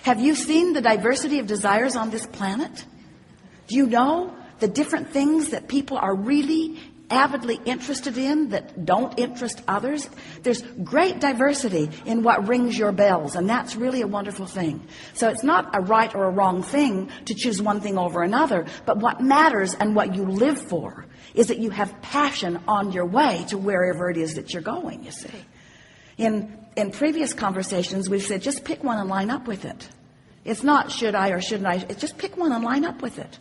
Have you seen the diversity of desires on this planet? Do you know the different things that people are really avidly interested in that don't interest others? There's great diversity in what rings your bells, and that's really a wonderful thing. So it's not a right or a wrong thing to choose one thing over another, but what matters and what you live for is that you have passion on your way to wherever it is that you're going, you see. In previous conversations, we've said just pick one and line up with it. It's not should I or shouldn't I. It's just pick one and line up with it.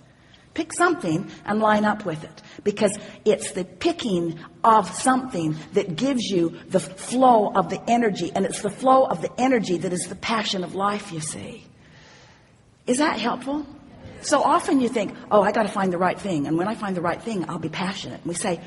Pick something and line up with it, because it's the picking of something that gives you the flow of the energy, and it's the flow of the energy that is the passion of life, you see. Is that helpful? So often you think, oh, I got to find the right thing, and when I find the right thing, I'll be passionate. And we say,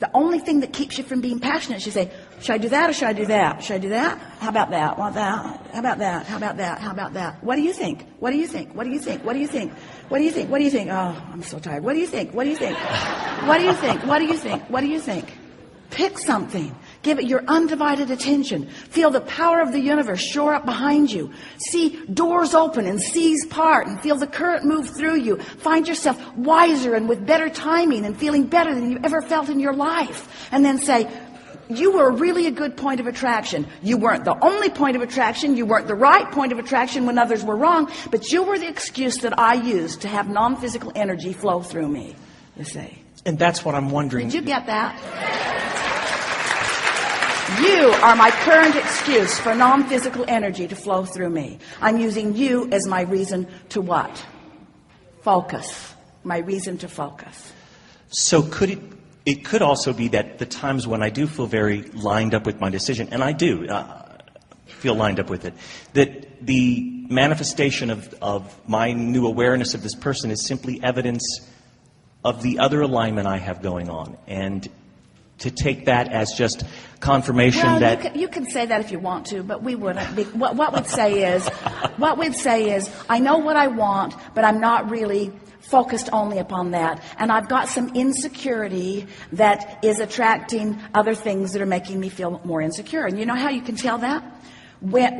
the only thing that keeps you from being passionate is you say, should I do that or should I do that? Should I do that? How about that? Want that? How about that? How about that? How about that? What do you think? What do you think? What do you think? What do you think? What do you think? What do you think? Oh, I'm so tired. What do you think? What do you think? What do you think? What do you think? What do you think? Pick something. Give it your undivided attention. Feel the power of the universe shore up behind you. See doors open and seas part, and feel the current move through you. Find yourself wiser and with better timing and feeling better than you ever felt in your life. And then say, you were really a good point of attraction. You weren't the only point of attraction. You weren't the right point of attraction when others were wrong. But you were the excuse that I used to have non-physical energy flow through me, you see. And that's what I'm wondering. Did you get that? You are my current excuse for non-physical energy to flow through me. I'm using you as my reason to what? Focus. My reason to focus. So it could also be that the times when I do feel very lined up with my decision, and I do feel lined up with it, that the manifestation of my new awareness of this person is simply evidence of the other alignment I have going on. And to take that as just confirmation that you can say that if you want to, but we wouldn't. What we'd say is, I know what I want, but I'm not really focused only upon that, and I've got some insecurity that is attracting other things that are making me feel more insecure. And you know how you can tell that? We're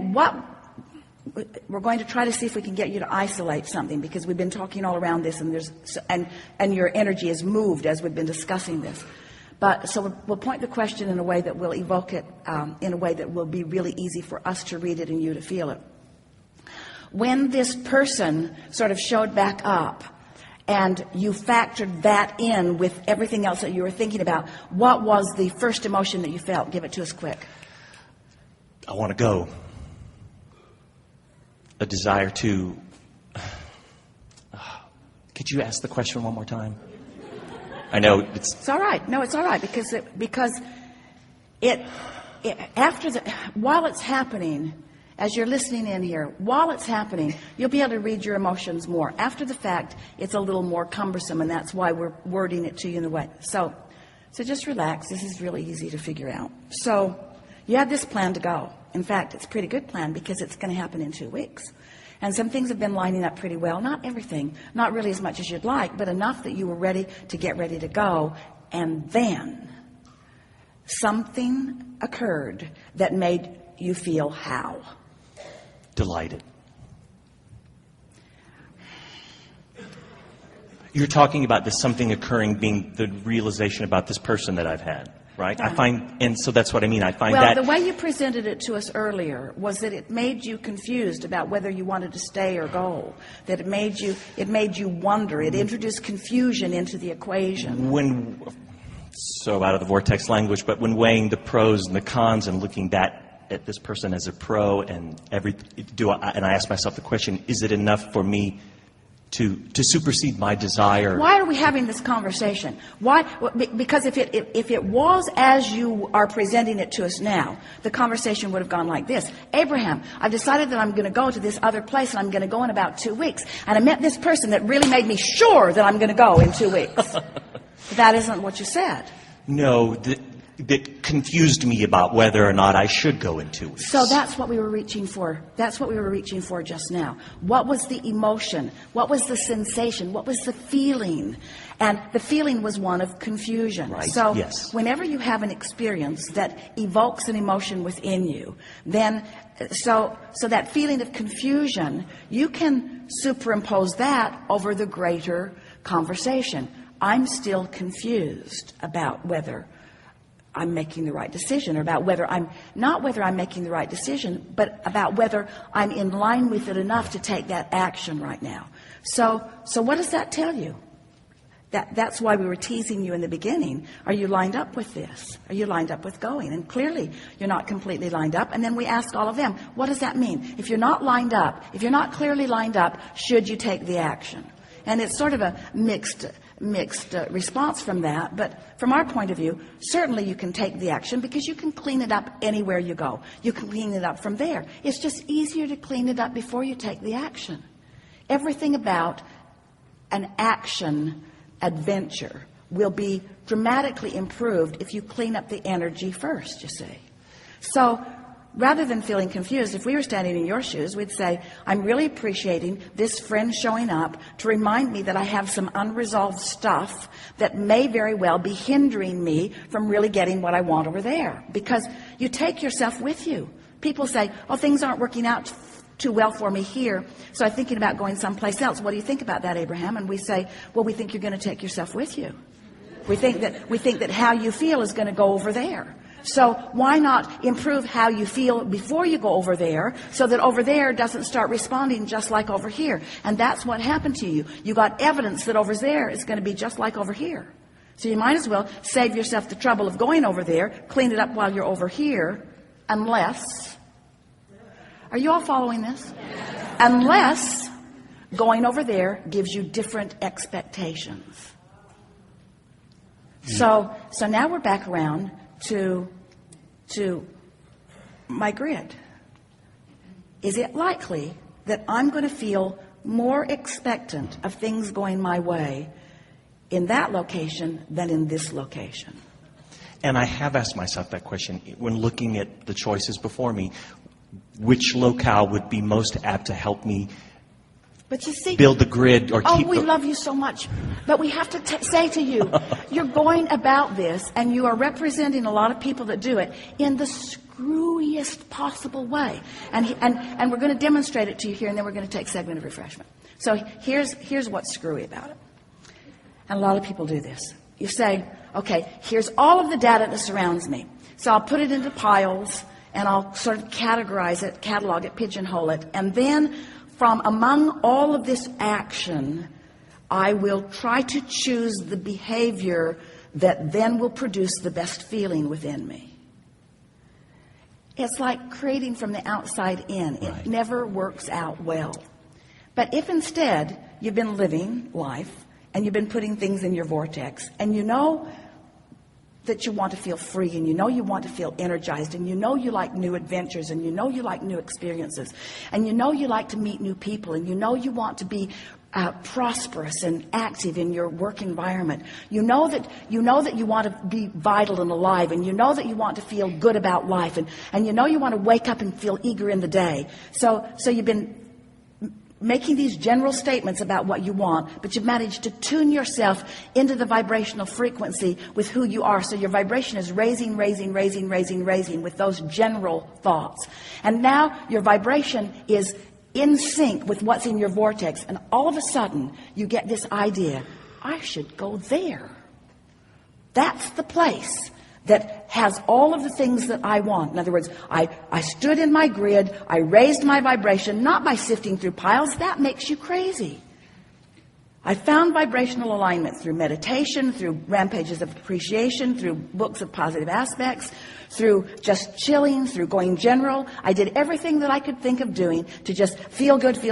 going to try to see if we can get you to isolate something, because we've been talking all around this, and your energy has moved as we've been discussing this. But so we'll point the question in a way that will evoke it in a way that will be really easy for us to read it and you to feel it. When this person sort of showed back up and you factored that in with everything else that you were thinking about, what was the first emotion that you felt? Give it to us quick. I want to go. A desire to... Could you ask the question one more time? I know it's all right. No, it's all right, because while it's happening, as you're listening in here, while it's happening, you'll be able to read your emotions more. After the fact, it's a little more cumbersome, and that's why we're wording it to you in the way. So just relax. This is really easy to figure out. So you had this plan to go. In fact, it's a pretty good plan, because it's going to happen in 2 weeks. And some things have been lining up pretty well. Not everything, not really as much as you'd like, but enough that you were ready to get ready to go. And then something occurred that made you feel how? Delighted. You're talking about this something occurring being the realization about this person that I've had. Right? Yeah. And so that's what I mean. I find well, that... the way you presented it to us earlier was that it made you confused about whether you wanted to stay or go. That it made you wonder. It introduced confusion into the equation. So out of the vortex language, but when weighing the pros and the cons and looking at this person as a pro and and I ask myself the question, is it enough for me to supersede my desire? Why are we having this conversation? Why? Because if it was as you are presenting it to us now, the conversation would have gone like this. Abraham, I've decided that I'm going to go to this other place, and I'm going to go in about 2 weeks. And I met this person that really made me sure that I'm going to go in 2 weeks. That isn't what you said. No. that confused me about whether or not I should go in 2 weeks. So that's what we were reaching for. That's what we were reaching for just now. What was the emotion? What was the sensation? What was the feeling? And the feeling was one of confusion. Right. So Yes. whenever you have an experience that evokes an emotion within you, then so that feeling of confusion, you can superimpose that over the greater conversation. I'm still confused about whether I'm making the right decision, or about whether I'm making the right decision, but about whether I'm in line with it enough to take that action right now. So what does that tell you? That's why we were teasing you in the beginning. Are you lined up with this? Are you lined up with going? And clearly you're not completely lined up. And then we ask all of them, what does that mean? If you're not lined up, if you're not clearly lined up, should you take the action? And it's sort of a mixed response from that. But from our point of view, certainly you can take the action because you can clean it up anywhere you go. You can clean it up from there. It's just easier to clean it up before you take the action. Everything about an action adventure will be dramatically improved if you clean up the energy first, you see. So rather than feeling confused, if we were standing in your shoes, we'd say, I'm really appreciating this friend showing up to remind me that I have some unresolved stuff that may very well be hindering me from really getting what I want over there. Because you take yourself with you. People say, oh, things aren't working out too well for me here, so I'm thinking about going someplace else. What do you think about that, Abraham? And we say, well, we think you're going to take yourself with you. We think that how you feel is going to go over there. So why not improve how you feel before you go over there, so that over there doesn't start responding just like over here? And that's what happened to you. You got evidence that over there is going to be just like over here. So you might as well save yourself the trouble of going over there, clean it up while you're over here, unless... Are you all following this? Unless going over there gives you different expectations. So now we're back around to my grid. Is it likely that I'm going to feel more expectant of things going my way in that location than in this location? And I have asked myself that question when looking at the choices before me. Which locale would be most apt to help me But you see, build the grid or keep we love you so much. But we have to say to you, you're going about this and you are representing a lot of people that do it in the screwiest possible way. And we're going to demonstrate it to you here, and then we're going to take a segment of refreshment. So here's what's screwy about it. And a lot of people do this. You say, okay, here's all of the data that surrounds me. So I'll put it into piles, and I'll sort of categorize it, catalog it, pigeonhole it. And then from among all of this action, I will try to choose the behavior that then will produce the best feeling within me. It's like creating from the outside in. It Right. never works out well. But if instead you've been living life and you've been putting things in your vortex, and you know that you want to feel free, and you know you want to feel energized, and you know you like new adventures, and you know you like new experiences, and you know you like to meet new people, and you know you want to be prosperous and active in your work environment. You know that you want to be vital and alive, and you know that you want to feel good about life, and you know you want to wake up and feel eager in the day. So you've been making these general statements about what you want, but you've managed to tune yourself into the vibrational frequency with who you are. So your vibration is raising with those general thoughts. And now your vibration is in sync with what's in your vortex. And all of a sudden, you get this idea, I should go there. That's the place that has all of the things that I want. In other words, I stood in my grid, I raised my vibration, not by sifting through piles. That makes you crazy. I found vibrational alignment through meditation, through rampages of appreciation, through books of positive aspects, through just chilling, through going general. I did everything that I could think of doing to just feel good.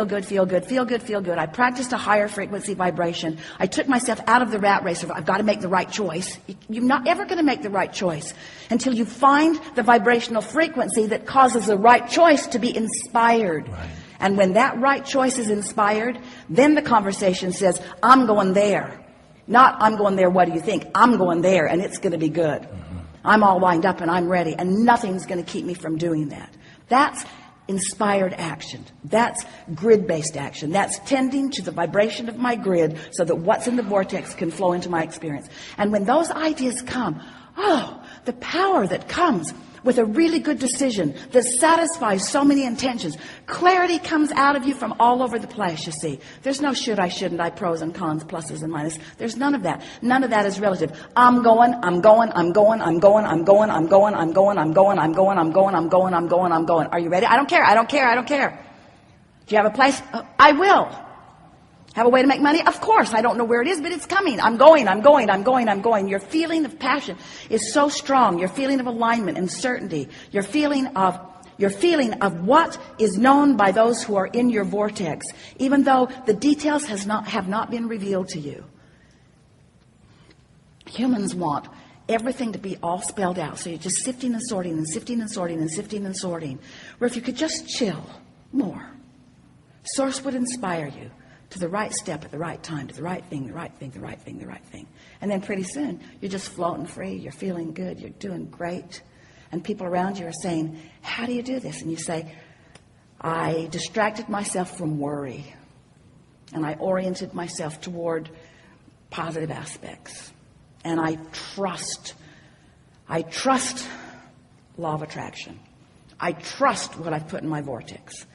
I practiced a higher frequency vibration. I took myself out of the rat race of I've got to make the right choice. You're not ever going to make the right choice until you find the vibrational frequency that causes the right choice to be inspired. Right. And when that right choice is inspired, then the conversation says, I'm going there. Not, I'm going there, what do you think? I'm going there, and it's going to be good. I'm all lined up and I'm ready, and nothing's going to keep me from doing that. That's inspired action. That's grid-based action. That's tending to the vibration of my grid so that what's in the vortex can flow into my experience. And when those ideas come, oh, the power that comes with a really good decision that satisfies so many intentions. Clarity comes out of you from all over the place, you see. There's no should I, shouldn't I, pros and cons, pluses and minuses. There's none of that. None of that is relative. I'm going. Are you ready? I don't care. Do you have a place? I will. Have a way to make money? Of course. I don't know where it is, but it's coming. I'm going. Your feeling of passion is so strong. Your feeling of alignment and certainty. Your feeling of what is known by those who are in your vortex, even though the details have not been revealed to you. Humans want everything to be all spelled out. So you're just sifting and sorting. Where if you could just chill more, Source would inspire you to the right step at the right time, to the right thing. And then pretty soon, you're just floating free. You're feeling good. You're doing great. And people around you are saying, how do you do this? And you say, I distracted myself from worry. And I oriented myself toward positive aspects. And I trust law of attraction. I trust what I've put in my vortex.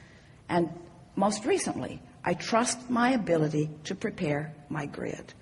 And most recently, I trust my ability to prepare my grid.